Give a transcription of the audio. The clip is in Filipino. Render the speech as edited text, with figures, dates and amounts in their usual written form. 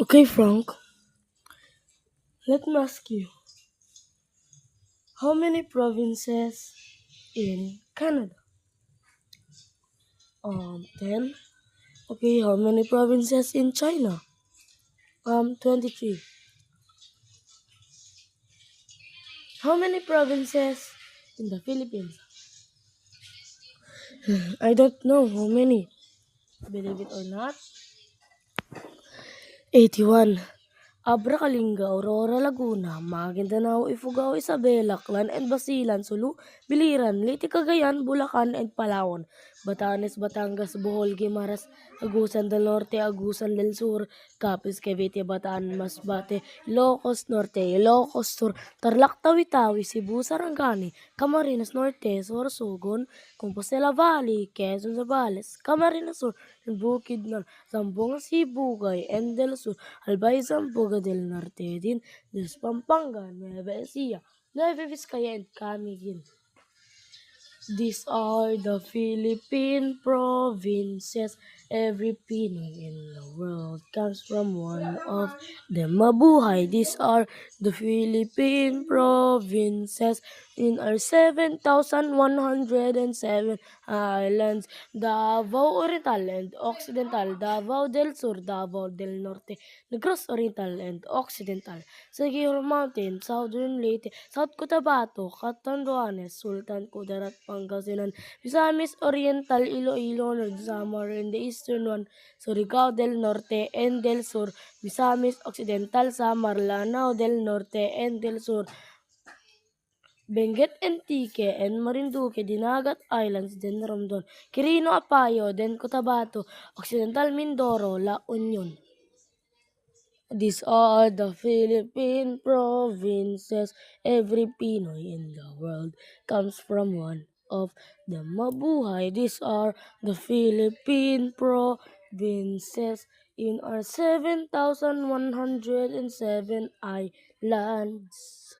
Okay, Frank, let me ask you, how many provinces in Canada? 10. Okay, how many provinces in China? 23. How many provinces in the Philippines? I don't know how many. Believe it or not, 81. Abra Kalinga, Aurora Laguna, Maguindanao, Ifugao, Isabela, Clan and Basilan, Sulu, Biliran, Leyte, Cagayan, Bulacan and Palawan, Batanes, Batangas, Bohol, Guimaras, Agusan del Norte, Agusan del Sur, Capiz, Cavite, Bataan, Masbate, Ilocos Norte, Ilocos Sur, Tarlac, Tawi-Tawi, Cebu, Sarangani, Camarines Norte, Sorsogon, Compostela Valley, Quezon Zambales, Camarines Sur, Bukidnon, Zamboanga, Sibugay, and del Sur, Albay, Zamboanga del Norte, din, Des Pampanga, Nueva Ecija, Nueva Vizcaya, and Camiguin. These are the Philippine provinces. Every Pinoy in the world comes from one of them. Mabuhay! These are the Philippine provinces in our 7,107 islands. Davao Oriental and Occidental, Davao del Sur, Davao del Norte, Negros Oriental and Occidental, Siguro Mountain, Southern Leyte, South Cotabato, Catanduanes, Sultan Kudarat, Pangasinan, Misamis Oriental, Iloilo, North Samar, and the eastern one, Surigao del Norte and del Sur, Misamis Occidental, Samar, Lanao del Norte and del Sur, Benguet, Antique, and Marinduque, Dinagat Islands, then Romdon, Quirino, Apayo, then Cotabato, Occidental Mindoro, La Union. These are the Philippine provinces. Every Pinoy in the world comes from one of them. Mabuhay! These are the Philippine provinces in our 7,107 islands.